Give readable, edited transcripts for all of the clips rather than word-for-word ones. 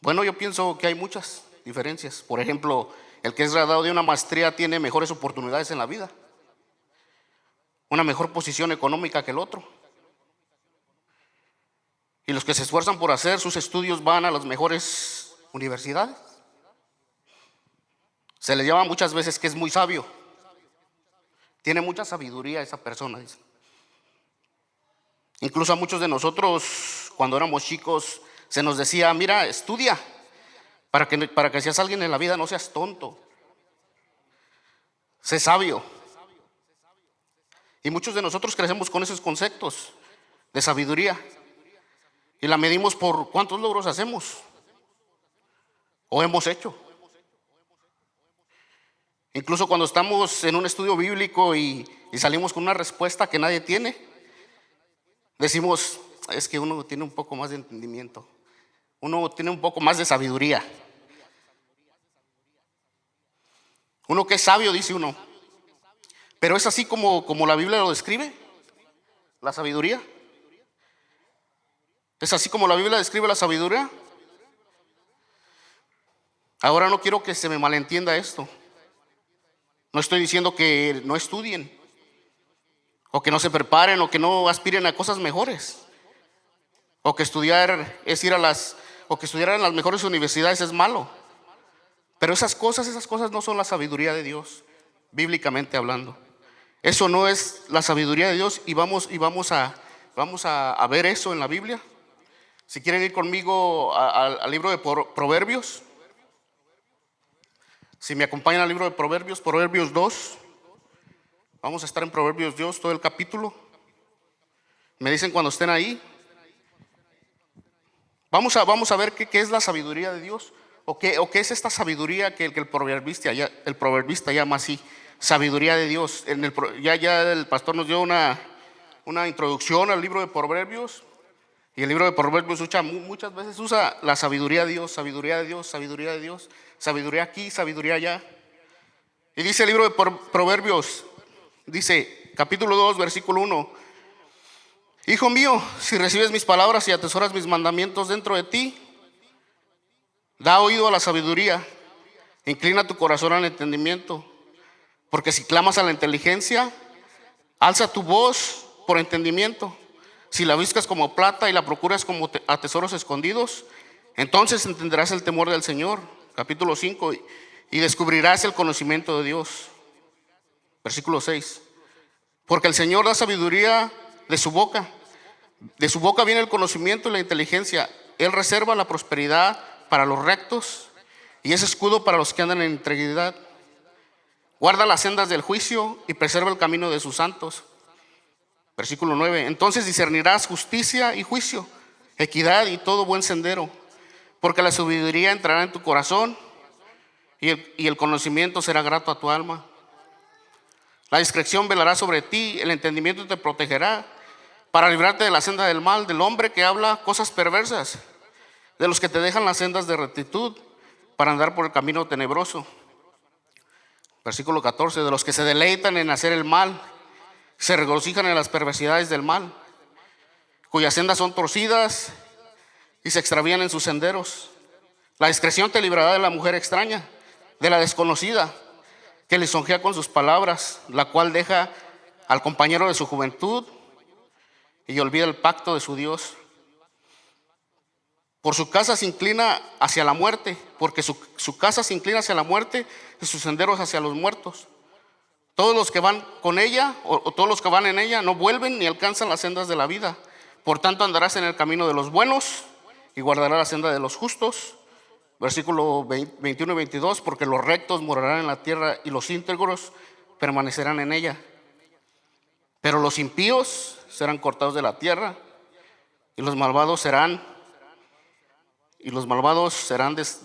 Bueno, yo pienso que hay muchas diferencias. Por ejemplo, el que es graduado de una maestría tiene mejores oportunidades en la vida, una mejor posición económica que el otro. Y los que se esfuerzan por hacer sus estudios van a las mejores universidades. Se le llama muchas veces que es muy sabio. Tiene mucha sabiduría esa persona, dice. Incluso a muchos de nosotros, cuando éramos chicos, se nos decía: mira, estudia para que seas alguien en la vida, no seas tonto, sé sabio. Y muchos de nosotros crecemos con esos conceptos de sabiduría y la medimos por cuántos logros hacemos o hemos hecho. Incluso cuando estamos en un estudio bíblico y salimos con una respuesta que nadie tiene, decimos: es que uno tiene un poco más de entendimiento, uno tiene un poco más de sabiduría. Uno que es sabio, dice uno. Pero es así como la Biblia lo describe, la sabiduría. Es así como la Biblia describe la sabiduría. Ahora no quiero que se me malentienda esto. No estoy diciendo que no estudien, o que no se preparen, o que no aspiren a cosas mejores, o que estudiar es o que estudiar en las mejores universidades es malo. Pero esas cosas no son la sabiduría de Dios, bíblicamente hablando. Eso no es la sabiduría de Dios, y vamos a ver eso en la Biblia. Si quieren ir conmigo al libro de Proverbios, si me acompañan al libro de Proverbios, Proverbios 2, vamos a estar en Proverbios 2, todo el capítulo. Me dicen cuando estén ahí. Vamos a ver qué es la sabiduría de Dios, o qué es esta sabiduría que el proverbista llama así, sabiduría de Dios. Ya el pastor nos dio una introducción al libro de Proverbios, y el libro de Proverbios muchas veces usa la sabiduría de Dios, sabiduría de Dios, sabiduría de Dios, sabiduría aquí, sabiduría allá. Y dice el libro de Proverbios, dice capítulo 2, versículo 1: hijo mío, si recibes mis palabras y atesoras mis mandamientos dentro de ti, da oído a la sabiduría, inclina tu corazón al entendimiento, porque si clamas a la inteligencia, alza tu voz por entendimiento. Si la buscas como plata y la procuras como a tesoros escondidos, entonces entenderás el temor del Señor. Capítulo 5: y descubrirás el conocimiento de Dios. Versículo 6: porque el Señor da sabiduría de su boca viene el conocimiento y la inteligencia. Él reserva la prosperidad para los rectos y es escudo para los que andan en integridad. Guarda las sendas del juicio y preserva el camino de sus santos. Versículo 9: entonces discernirás justicia y juicio, equidad y todo buen sendero, porque la sabiduría entrará en tu corazón y el conocimiento será grato a tu alma. La discreción velará sobre ti, el entendimiento te protegerá, para librarte de la senda del mal, del hombre que habla cosas perversas, de los que te dejan las sendas de rectitud para andar por el camino tenebroso. Versículo 14: de los que se deleitan en hacer el mal, se regocijan en las perversidades del mal, cuyas sendas son torcidas y se extravían en sus senderos. La discreción te librará de la mujer extraña, de la desconocida, que lisonjea con sus palabras, la cual deja al compañero de su juventud y olvida el pacto de su Dios. Por su casa se inclina hacia la muerte, porque su casa se inclina hacia la muerte y sus senderos hacia los muertos. Todos los que van con ella o todos los que van en ella no vuelven ni alcanzan las sendas de la vida. Por tanto andarás en el camino de los buenos y guardarás la senda de los justos. Versículo 21 y 22: porque los rectos morarán en la tierra y los íntegros permanecerán en ella. Pero los impíos serán cortados de la tierra y los malvados serán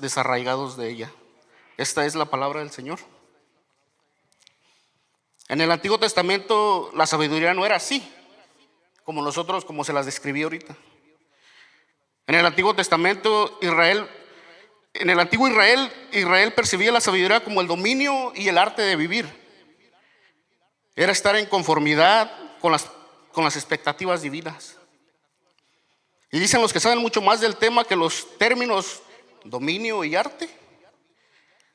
desarraigados de ella. Esta es la palabra del Señor. En el Antiguo Testamento la sabiduría no era así, como se las describí ahorita. En el Antiguo Testamento Israel percibía la sabiduría como el dominio y el arte de vivir. Era estar en conformidad con las expectativas divinas. Y dicen los que saben mucho más del tema que los términos dominio y arte,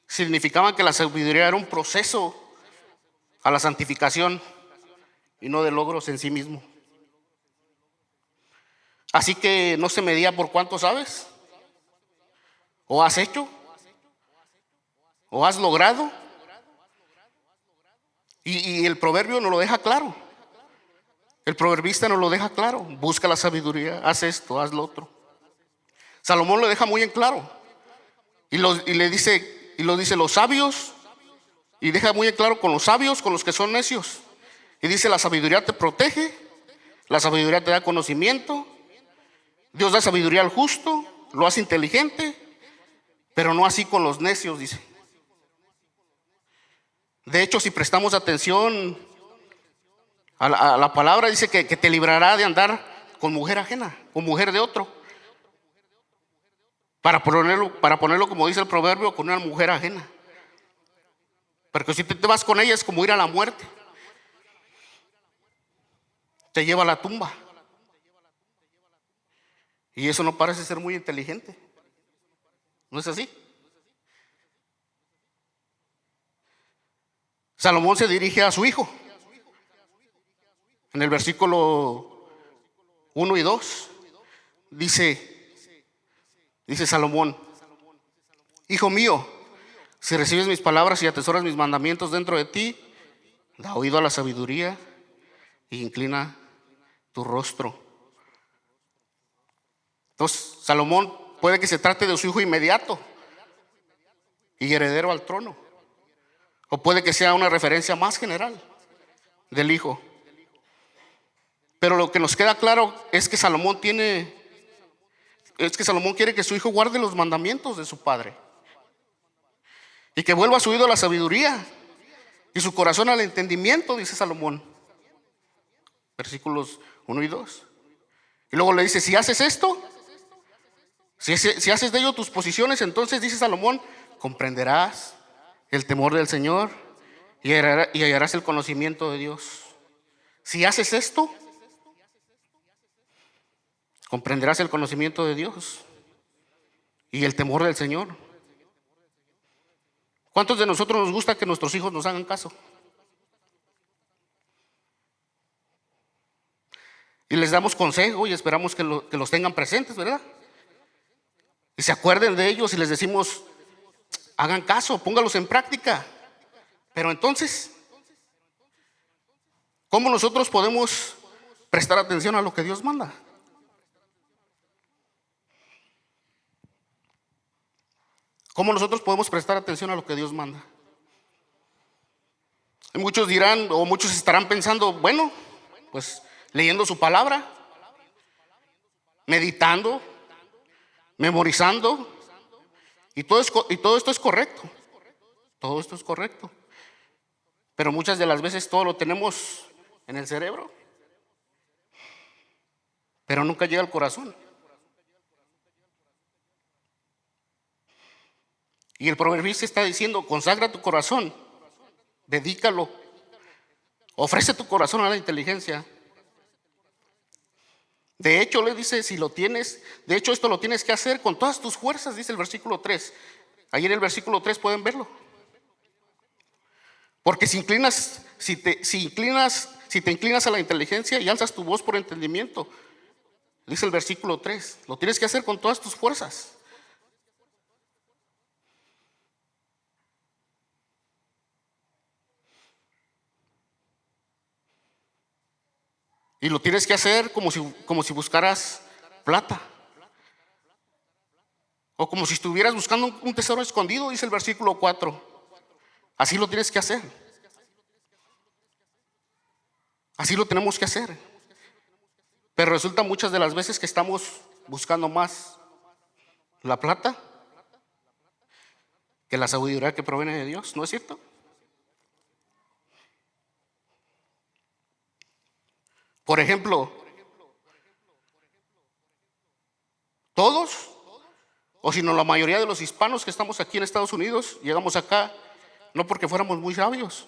significaban que la sabiduría era un proceso a la santificación y no de logros en sí mismo. Así que no se medía por cuánto sabes, o has hecho, o has logrado. Y el proverbio nos lo deja claro. El proverbista nos lo deja claro. Busca la sabiduría, haz esto, haz lo otro. Salomón lo deja muy en claro. Y dice los sabios, y deja muy en claro con los sabios, con los que son necios. Y dice: la sabiduría te protege, la sabiduría te da conocimiento. Dios da sabiduría al justo, lo hace inteligente, pero no así con los necios, dice. De hecho, si prestamos atención a la palabra, dice que te librará de andar con mujer ajena, con mujer de otro. Para ponerlo como dice el proverbio, con una mujer ajena. Porque si te vas con ella es como ir a la muerte. Te lleva a la tumba. Y eso no parece ser muy inteligente. ¿No es así? Salomón se dirige a su hijo en el versículo 1 y 2. Dice Salomón: hijo mío, si recibes mis palabras y atesoras mis mandamientos dentro de ti, da oído a la sabiduría y inclina tu rostro. Entonces, Salomón puede que se trate de su hijo inmediato y heredero al trono, o puede que sea una referencia más general del hijo. Pero lo que nos queda claro es que Salomón quiere que su hijo guarde los mandamientos de su padre y que vuelva su oído a la sabiduría y su corazón al entendimiento, dice Salomón, versículos 1 y 2. Y luego le dice: si haces esto, si haces de ello tus posiciones, entonces, dice Salomón, comprenderás el temor del Señor y hallarás el conocimiento de Dios. Si haces esto, comprenderás el conocimiento de Dios y el temor del Señor. ¿Cuántos de nosotros nos gusta que nuestros hijos nos hagan caso? Y les damos consejo y esperamos que los tengan presentes, ¿verdad? Y se acuerden de ellos y les decimos: hagan caso, póngalos en práctica. Pero entonces, ¿cómo nosotros podemos prestar atención a lo que Dios manda? ¿Cómo nosotros podemos prestar atención a lo que Dios manda? Y muchos dirán, o muchos estarán pensando: bueno, pues leyendo su palabra, meditando, memorizando, y todo esto es correcto. Todo esto es correcto. Pero muchas de las veces todo lo tenemos en el cerebro, pero nunca llega al corazón. Y el proverbista está diciendo: consagra tu corazón, dedícalo, ofrece tu corazón a la inteligencia. De hecho, le dice, si lo tienes, de hecho esto lo tienes que hacer con todas tus fuerzas, dice el versículo 3. Ahí en el versículo 3 pueden verlo. Porque si te inclinas a la inteligencia y alzas tu voz por entendimiento, dice el versículo 3, lo tienes que hacer con todas tus fuerzas. Y lo tienes que hacer como si buscaras plata, o como si estuvieras buscando un tesoro escondido, dice el versículo 4. Así lo tienes que hacer. Así lo tenemos que hacer. Pero resulta muchas de las veces que estamos buscando más la plata que la sabiduría que proviene de Dios, ¿no es cierto? Por ejemplo, todos, o si no la mayoría de los hispanos que estamos aquí en Estados Unidos, llegamos acá no porque fuéramos muy sabios.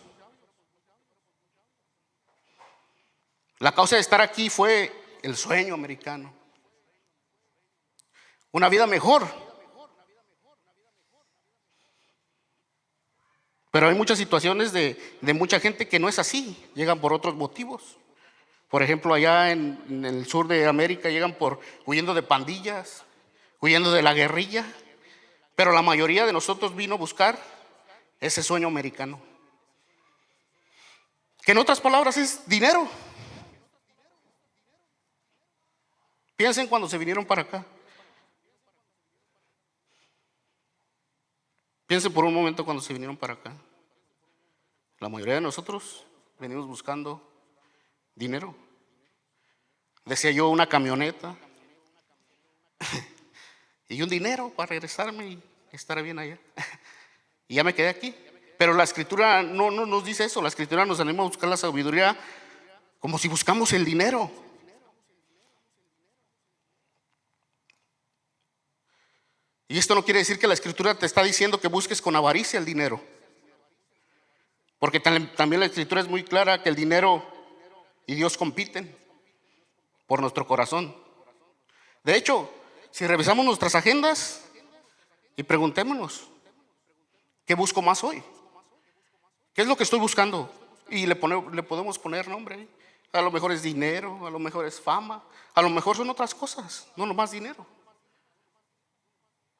La causa de estar aquí fue el sueño americano. Una vida mejor. Pero hay muchas situaciones de mucha gente que no es así, llegan por otros motivos. Por ejemplo, allá en el sur de América llegan huyendo de pandillas, huyendo de la guerrilla. Pero la mayoría de nosotros vino a buscar ese sueño americano, que en otras palabras es dinero. Piensen cuando se vinieron para acá. Piensen por un momento cuando se vinieron para acá. La mayoría de nosotros venimos buscando dinero. Decía yo, una camioneta y un dinero para regresarme y estar bien allá. Y ya me quedé aquí. Pero la escritura no nos dice eso. La escritura nos anima a buscar la sabiduría como si buscamos el dinero. Y esto no quiere decir que la escritura te está diciendo que busques con avaricia el dinero. Porque también la escritura es muy clara que el dinero y Dios compiten por nuestro corazón. De hecho, si revisamos nuestras agendas y preguntémonos, ¿qué busco más hoy? ¿Qué es lo que estoy buscando? Y le podemos poner nombre. A lo mejor es dinero, a lo mejor es fama, a lo mejor son otras cosas, no nomás dinero.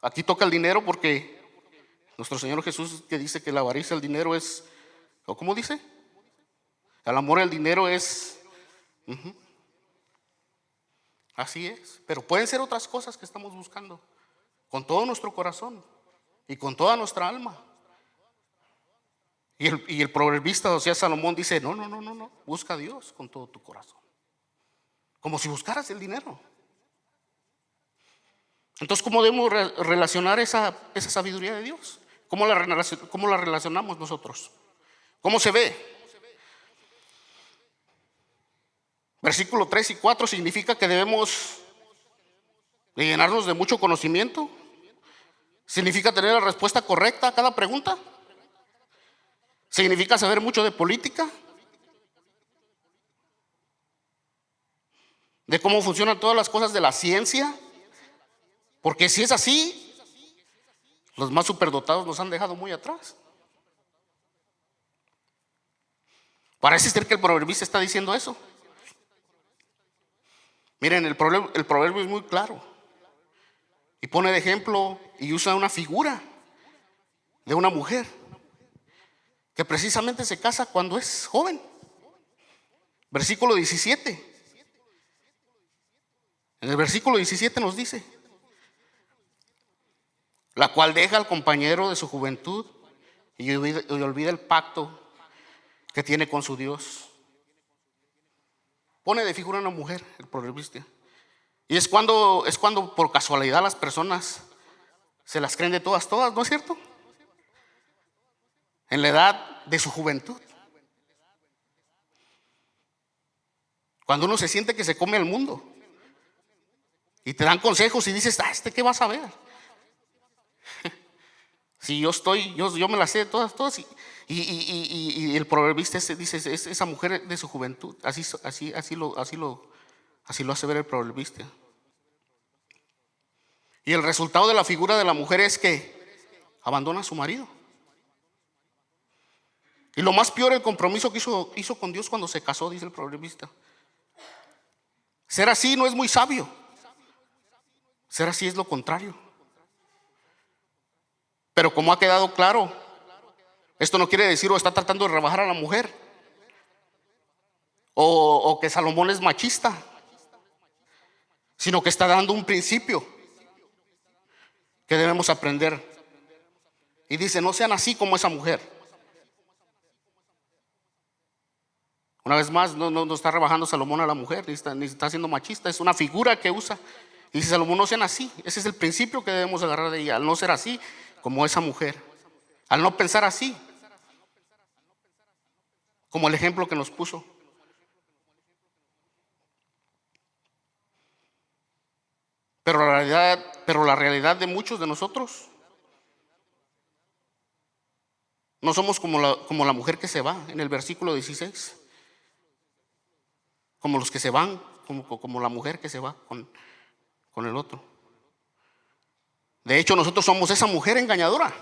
Aquí toca el dinero porque nuestro Señor Jesús, que dice que la avaricia del dinero es, ¿o cómo dice? El amor al dinero es, así es. Pero pueden ser otras cosas que estamos buscando con todo nuestro corazón y con toda nuestra alma. Y el proverbista, o sea, Salomón dice, no, busca a Dios con todo tu corazón. Como si buscaras el dinero. Entonces, ¿cómo debemos relacionar esa sabiduría de Dios? ¿Cómo la relacionamos nosotros? ¿Cómo se ve? Versículo 3 y 4 significa que debemos de llenarnos de mucho conocimiento. Significa tener la respuesta correcta a cada pregunta. Significa saber mucho de política, de cómo funcionan todas las cosas de la ciencia. Porque si es así, los más superdotados nos han dejado muy atrás. Parece ser que el proverbista está diciendo eso. Miren, el proverbio es muy claro. Y pone de ejemplo y usa una figura de una mujer que precisamente se casa cuando es joven. Versículo 17. En el versículo 17 nos dice: la cual deja al compañero de su juventud y olvida el pacto que tiene con su Dios. Pone de figura a una mujer, el proverbista. Y es cuando por casualidad las personas se las creen de todas, ¿no es cierto? En la edad de su juventud. Cuando uno se siente que se come el mundo y te dan consejos y dices, ¿qué vas a ver? Si yo me las sé todas. Y el proverbista dice, es esa mujer de su juventud. Así lo hace ver el proverbista. Y el resultado de la figura de la mujer es que abandona a su marido. Y lo más peor, el compromiso que hizo con Dios cuando se casó, dice el proverbista. Ser así no es muy sabio. Ser así es lo contrario. Pero como ha quedado claro, esto no quiere decir o está tratando de rebajar a la mujer o que Salomón es machista, sino que está dando un principio que debemos aprender. Y dice, no sean así como esa mujer. Una vez más, no está rebajando Salomón a la mujer, ni está siendo machista, es una figura que usa. Y dice Salomón, no sean así. Ese es el principio que debemos agarrar de ella, al no ser así como esa mujer, al no pensar así, como el ejemplo que nos puso. Pero la realidad de muchos de nosotros no somos como la mujer que se va en el versículo 16. Como los que se van, como la mujer que se va con el otro. De hecho, nosotros somos esa mujer engañadora.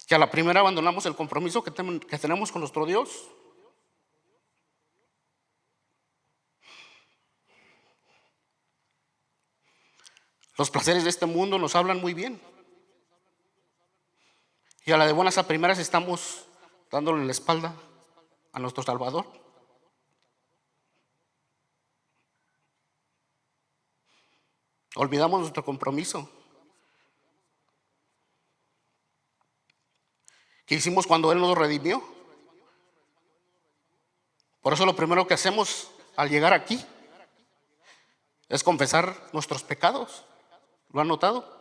que a la primera abandonamos el compromiso que tenemos con nuestro Dios. Los placeres de este mundo nos hablan muy bien, y a la de buenas a primeras estamos dándole la espalda a nuestro Salvador. Olvidamos nuestro compromiso que hicimos cuando Él nos redimió. Por eso lo primero que hacemos al llegar aquí es confesar nuestros pecados. ¿Lo han notado?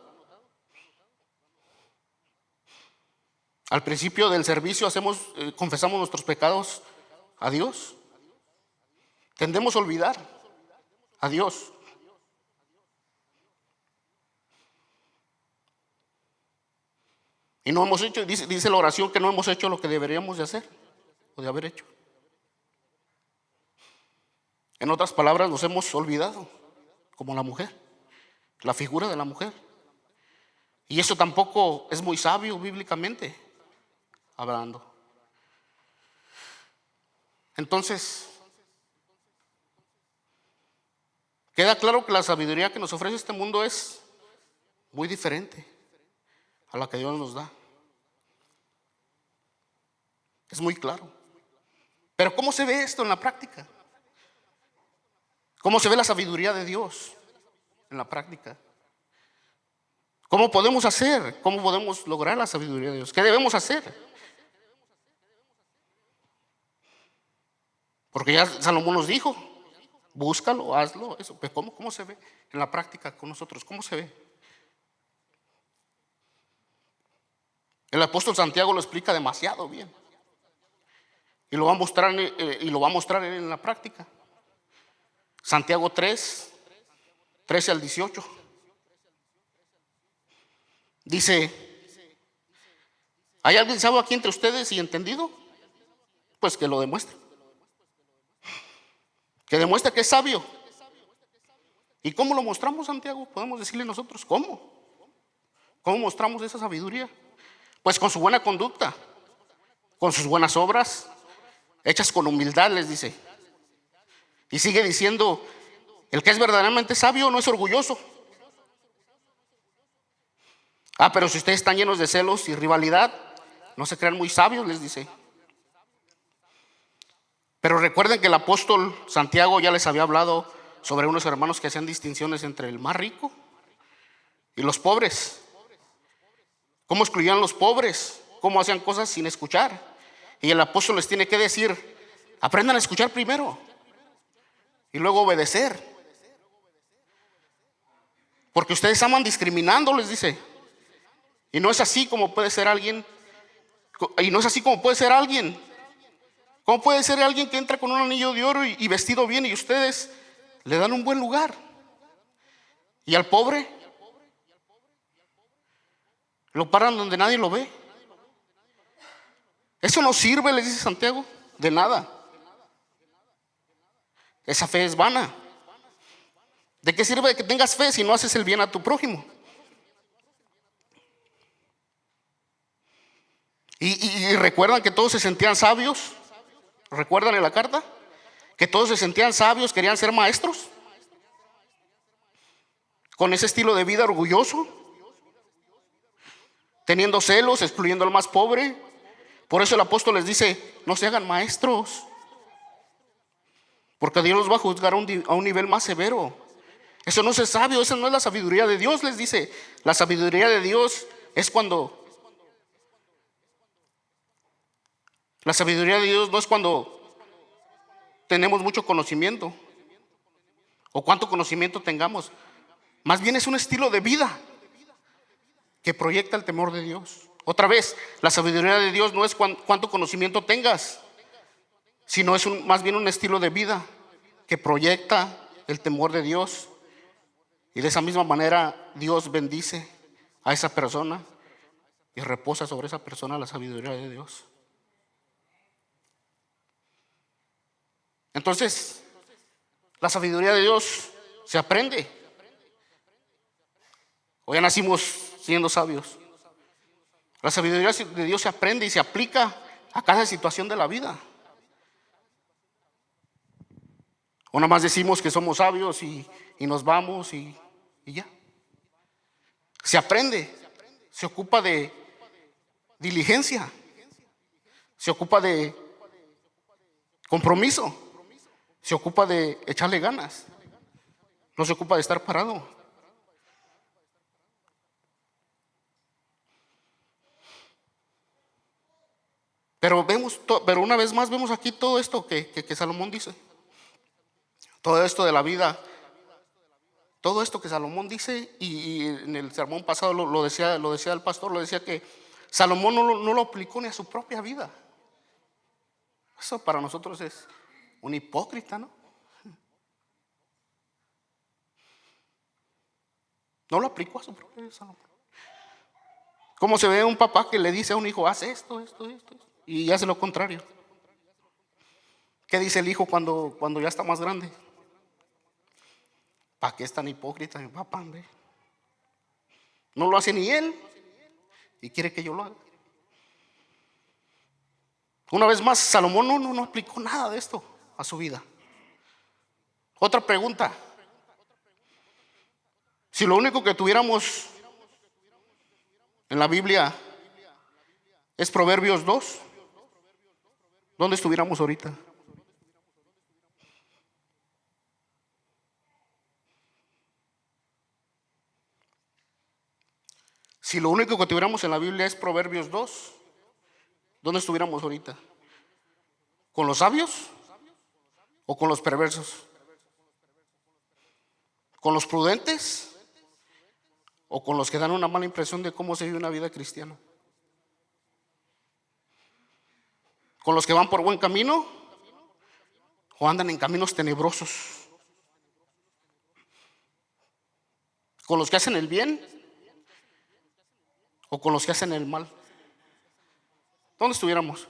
Al principio del servicio confesamos nuestros pecados a Dios. Tendemos a olvidar a Dios. Y no hemos hecho, dice la oración, que no hemos hecho lo que deberíamos de hacer o de haber hecho. En otras palabras, nos hemos olvidado, como la mujer, la figura de la mujer. Y eso tampoco es muy sabio bíblicamente hablando. Entonces, queda claro que la sabiduría que nos ofrece este mundo es muy diferente a la que Dios nos da. Es muy claro. Pero ¿cómo se ve esto en la práctica? ¿Cómo se ve la sabiduría de Dios en la práctica? ¿Cómo podemos hacer? ¿Cómo podemos lograr la sabiduría de Dios? ¿Qué debemos hacer? Porque ya Salomón nos dijo, búscalo, hazlo, eso. Pero ¿cómo se ve en la práctica con nosotros? ¿Cómo se ve? El apóstol Santiago lo explica demasiado bien. Y lo va a mostrar en la práctica. Santiago 3, 13 al 18. Dice: ¿hay alguien sabio aquí entre ustedes y entendido? Pues que lo demuestre. Que demuestre que es sabio. ¿Y cómo lo mostramos, Santiago? Podemos decirle nosotros, ¿cómo? ¿Cómo mostramos esa sabiduría? Pues con su buena conducta, con sus buenas obras, hechas con humildad, les dice. Y sigue diciendo: el que es verdaderamente sabio no es orgulloso. Pero si ustedes están llenos de celos y rivalidad, no se crean muy sabios, les dice. Pero recuerden que el apóstol Santiago ya les había hablado sobre unos hermanos que hacían distinciones entre el más rico y los pobres. Cómo excluían los pobres, cómo hacían cosas sin escuchar. Y el apóstol les tiene que decir: aprendan a escuchar primero y luego obedecer. Porque ustedes aman discriminando, les dice. Y no es así como puede ser alguien. ¿Cómo puede ser alguien que entra con un anillo de oro y vestido bien, y ustedes le dan un buen lugar? Y al pobre lo paran donde nadie lo ve. Eso no sirve, les dice Santiago, de nada. Esa fe es vana. ¿De qué sirve que tengas fe si no haces el bien a tu prójimo? Y recuerdan que todos se sentían sabios. ¿Recuerdan en la carta? Que todos se sentían sabios, querían ser maestros. Con ese estilo de vida orgulloso, teniendo celos, excluyendo al más pobre. Por eso el apóstol les dice: no se hagan maestros, porque Dios los va a juzgar a un nivel más severo. Eso no es sabio, esa no es la sabiduría de Dios, les dice. La sabiduría de Dios es cuando... La sabiduría de Dios no es cuando tenemos mucho conocimiento o cuánto conocimiento tengamos. Más bien es un estilo de vida que proyecta el temor de Dios. Otra vez, la sabiduría de Dios no es cuánto conocimiento tengas, sino es más bien un estilo de vida que proyecta el temor de Dios. Y de esa misma manera Dios bendice a esa persona y reposa sobre esa persona la sabiduría de Dios. Entonces, la sabiduría de Dios se aprende. O ya nacimos siendo sabios. La sabiduría de Dios se aprende y se aplica a cada situación de la vida. O nada más decimos que somos sabios y nos vamos y ya. Se aprende, se ocupa de diligencia, se ocupa de compromiso, se ocupa de echarle ganas, no se ocupa de estar parado. Pero una vez más vemos aquí todo esto que Salomón dice. Todo esto de la vida, todo esto que Salomón dice, y en el sermón pasado lo decía el pastor, lo decía que Salomón no lo aplicó ni a su propia vida. Eso para nosotros es un hipócrita, ¿no? No lo aplicó a su propia vida, Salomón. Como se ve un papá que le dice a un hijo, haz esto, y hace lo contrario. ¿Qué dice el hijo cuando ya está más grande? ¿Para qué es tan hipócrita mi papá, hombre? No lo hace ni él y quiere que yo lo haga. Una vez más, Salomón no aplicó nada de esto a su vida. Otra pregunta: si lo único que tuviéramos en la Biblia es Proverbios 2, ¿dónde estuviéramos ahorita? Si lo único que tuviéramos en la Biblia es Proverbios 2, ¿dónde estuviéramos ahorita? ¿Con los sabios o con los perversos? ¿Con los prudentes o con los que dan una mala impresión de cómo se vive una vida cristiana? ¿Con los que van por buen camino o andan en caminos tenebrosos? ¿Con los que hacen el bien o con los que hacen el mal? ¿Dónde estuviéramos?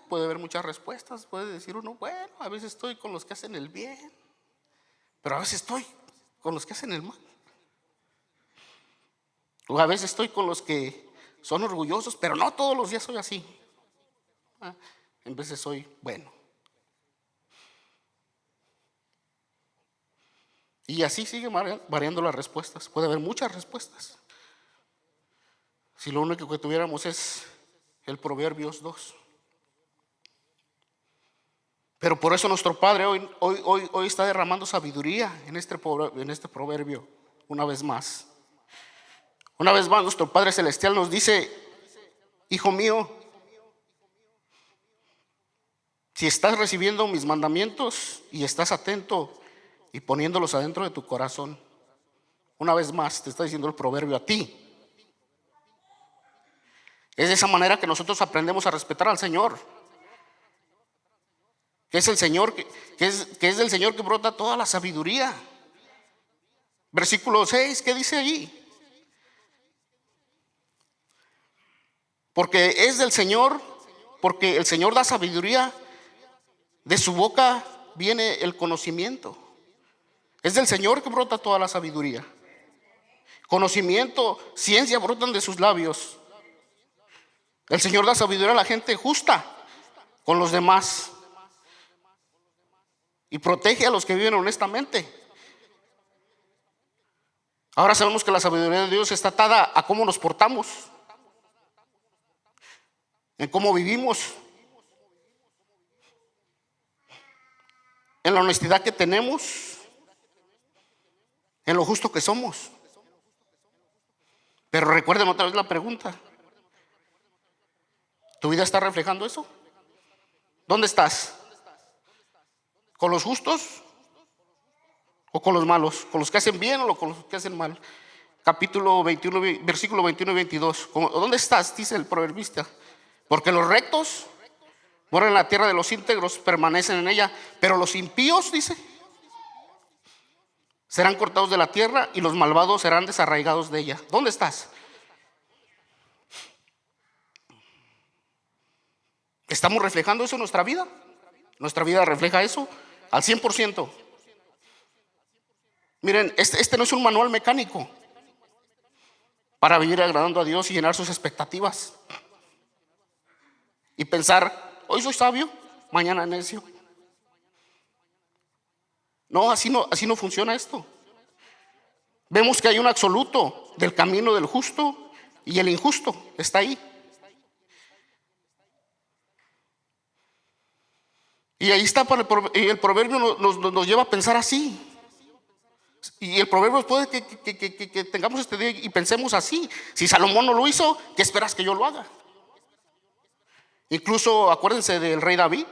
Puede haber muchas respuestas. Puede decir uno, bueno, a veces estoy con los que hacen el bien, pero a veces estoy con los que hacen el mal. O a veces estoy con los que son orgullosos, pero no todos los días soy así. En veces soy bueno. Y así sigue variando las respuestas. Puede haber muchas respuestas. Si lo único que tuviéramos es el Proverbios 2. Pero por eso nuestro Padre hoy está derramando sabiduría en este proverbio. Una vez más nuestro Padre Celestial nos dice: hijo mío, si estás recibiendo mis mandamientos y estás atento y poniéndolos adentro de tu corazón, una vez más te está diciendo el proverbio a ti. Es de esa manera que nosotros aprendemos a respetar al Señor, que es el Señor, que es del Señor que brota toda la sabiduría. Versículo 6, ¿qué dice allí? Porque es del Señor, porque el Señor da sabiduría, de su boca viene el conocimiento. Es del Señor que brota toda la sabiduría. Conocimiento, ciencia brotan de sus labios. El Señor da sabiduría a la gente justa con los demás y protege a los que viven honestamente. Ahora sabemos que la sabiduría de Dios está atada a cómo nos portamos, en cómo vivimos, en la honestidad que tenemos, en lo justo que somos. Pero recuerden otra vez la pregunta: ¿tu vida está reflejando eso? ¿Dónde estás? ¿Con los justos o con los malos? ¿Con los que hacen bien o con los que hacen mal? Capítulo 21, versículo 21 y 22. ¿Dónde estás? Dice el proverbista. Porque los rectos moran en la tierra de los íntegros, permanecen en ella, pero los impíos, dice, serán cortados de la tierra y los malvados serán desarraigados de ella. ¿Dónde estás? ¿Estamos reflejando eso en nuestra vida? ¿Nuestra vida refleja eso al 100%? Miren, este no es un manual mecánico. para vivir agradando a Dios y llenar sus expectativas. Y pensar, hoy soy sabio, mañana necio. No, así no funciona esto. Vemos que hay un absoluto del camino del justo y el injusto está ahí. Y ahí está, y el proverbio nos lleva a pensar así. Y el proverbio puede que tengamos este día y pensemos así. Si Salomón no lo hizo, ¿qué esperas que yo lo haga? Incluso acuérdense del rey David,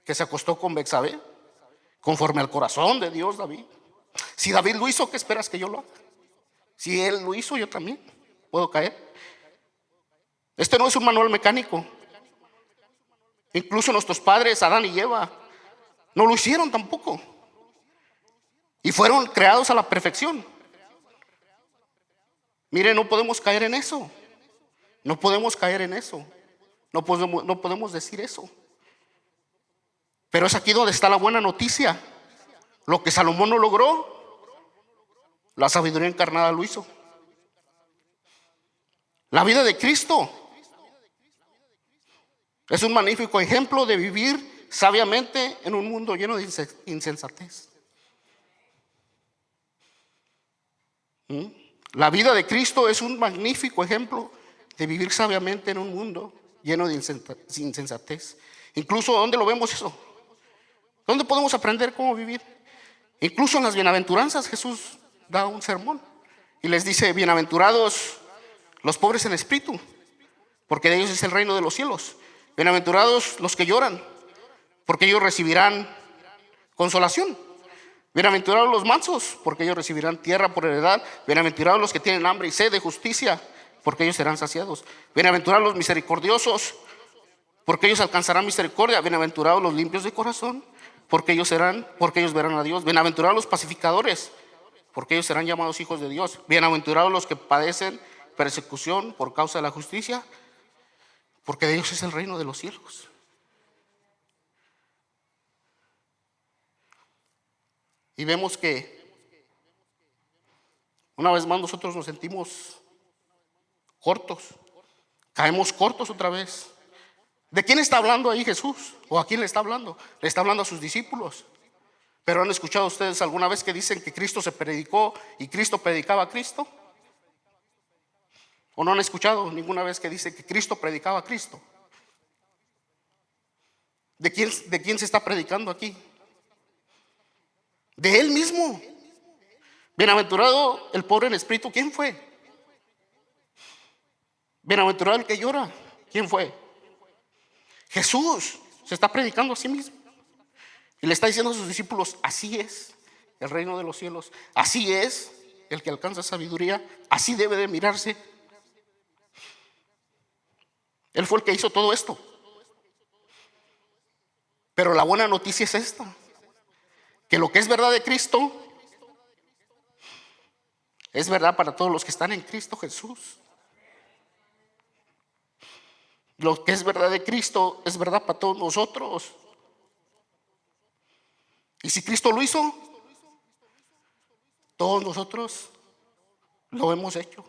que se acostó con Betsabé, conforme al corazón de Dios David. Si David lo hizo, ¿qué esperas que yo lo haga? Si él lo hizo, yo también puedo caer. Este no es un manual mecánico. Incluso nuestros padres, Adán y Eva, no lo hicieron tampoco. Y fueron creados a la perfección. Mire, no podemos caer en eso. No podemos caer en eso. No podemos decir eso. Pero es aquí donde está la buena noticia. Lo que Salomón no logró, la sabiduría encarnada lo hizo. La vida de Cristo es un magnífico ejemplo de vivir sabiamente en un mundo lleno de insensatez. La vida de Cristo es un magnífico ejemplo de vivir sabiamente en un mundo lleno de insensatez. Incluso, ¿dónde lo vemos eso? ¿Dónde podemos aprender cómo vivir? Incluso en las bienaventuranzas Jesús da un sermón y les dice: bienaventurados los pobres en espíritu, porque de ellos es el reino de los cielos. Bienaventurados los que lloran, porque ellos recibirán consolación. Bienaventurados los mansos, porque ellos recibirán tierra por heredad. Bienaventurados los que tienen hambre y sed de justicia, porque ellos serán saciados. Bienaventurados los misericordiosos, porque ellos alcanzarán misericordia. Bienaventurados los limpios de corazón, porque ellos verán a Dios. Bienaventurados los pacificadores, porque ellos serán llamados hijos de Dios. Bienaventurados los que padecen persecución por causa de la justicia, porque de ellos es el reino de los cielos. Y vemos que una vez más nosotros nos sentimos cortos, caemos cortos otra vez. ¿De quién está hablando ahí Jesús? ¿O a quién le está hablando? Le está hablando a sus discípulos. Pero ¿han escuchado ustedes alguna vez que dicen que Cristo se predicó y Cristo predicaba a Cristo? ¿O no han escuchado ninguna vez que dice que Cristo predicaba a Cristo? ¿De quién se está predicando aquí? De Él mismo. Bienaventurado el pobre en espíritu, ¿quién fue? Bienaventurado el que llora, ¿quién fue? Jesús. Se está predicando a sí mismo y le está diciendo a sus discípulos: así es el reino de los cielos, así es el que alcanza sabiduría, así debe de mirarse. Él fue el que hizo todo esto. Pero la buena noticia es esta: que lo que es verdad de Cristo es verdad para todos los que están en Cristo Jesús. Lo que es verdad de Cristo es verdad para todos nosotros. Y si Cristo lo hizo, todos nosotros lo hemos hecho.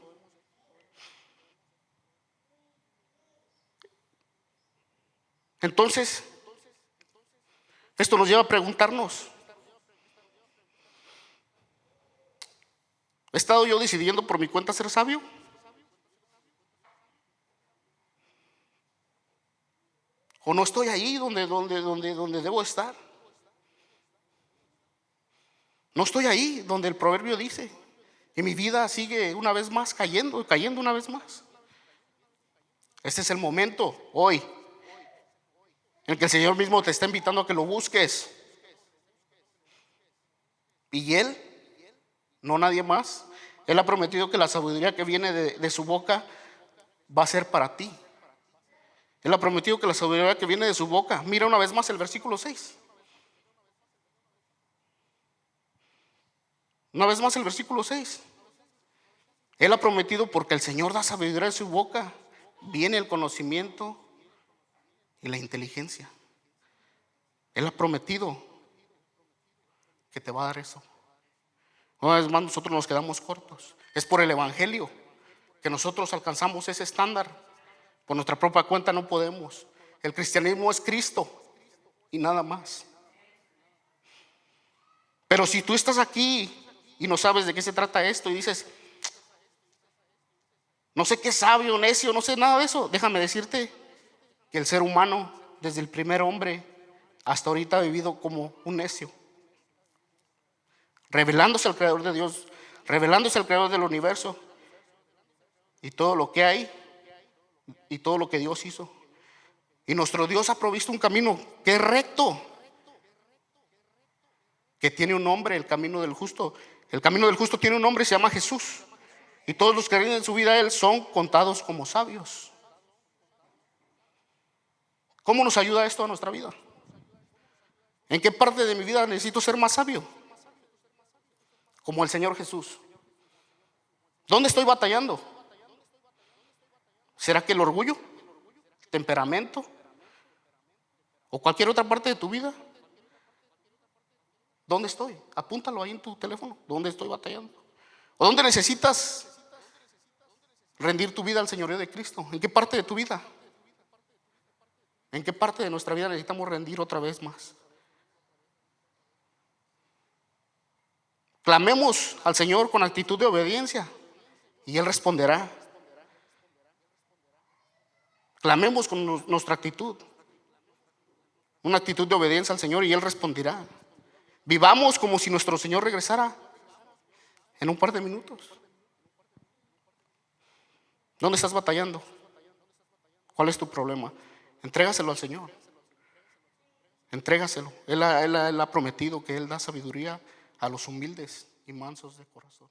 Entonces, esto nos lleva a preguntarnos: ¿he estado yo decidiendo por mi cuenta ser sabio? ¿O no estoy ahí donde debo estar? No estoy ahí donde el proverbio dice, y mi vida sigue una vez más cayendo una vez más. Este es el momento hoy en que el Señor mismo te está invitando a que lo busques. Y Él, no nadie más, Él ha prometido que la sabiduría que viene de su boca va a ser para ti. Él ha prometido que la sabiduría que viene de su boca. Mira una vez más el versículo 6. Una vez más el versículo 6. Él ha prometido, porque el Señor da sabiduría de su boca, viene el conocimiento y la inteligencia. Él ha prometido que te va a dar eso. Una vez más nosotros nos quedamos cortos. Es por el Evangelio que nosotros alcanzamos ese estándar. Por nuestra propia cuenta no podemos. El cristianismo es Cristo y nada más. Pero si tú estás aquí y no sabes de qué se trata esto y dices, no sé qué sabio, necio, no sé nada de eso, déjame decirte que el ser humano, desde el primer hombre hasta ahorita, ha vivido como un necio, revelándose al creador de Dios, revelándose al creador del universo y todo lo que hay y todo lo que Dios hizo. Y nuestro Dios ha provisto un camino que es recto, que tiene un nombre, el camino del justo. El camino del justo tiene un nombre, se llama Jesús. Y todos los que creen en su vida a Él son contados como sabios. ¿Cómo nos ayuda esto a nuestra vida? ¿En qué parte de mi vida necesito ser más sabio? Como el Señor Jesús. ¿Dónde estoy batallando? ¿Será que el orgullo, el temperamento o cualquier otra parte de tu vida? ¿Dónde estoy? Apúntalo ahí en tu teléfono. ¿Dónde estoy batallando? ¿O dónde necesitas rendir tu vida al señorío de Cristo? ¿En qué parte de tu vida? ¿En qué parte de nuestra vida necesitamos rendir otra vez más? Clamemos al Señor con actitud de obediencia y Él responderá. Clamemos con nuestra actitud, una actitud de obediencia al Señor y Él responderá. Vivamos como si nuestro Señor regresara en un par de minutos. ¿Dónde estás batallando? ¿Cuál es tu problema? Entrégaselo al Señor. Entrégaselo. Él ha prometido que Él da sabiduría a los humildes y mansos de corazón.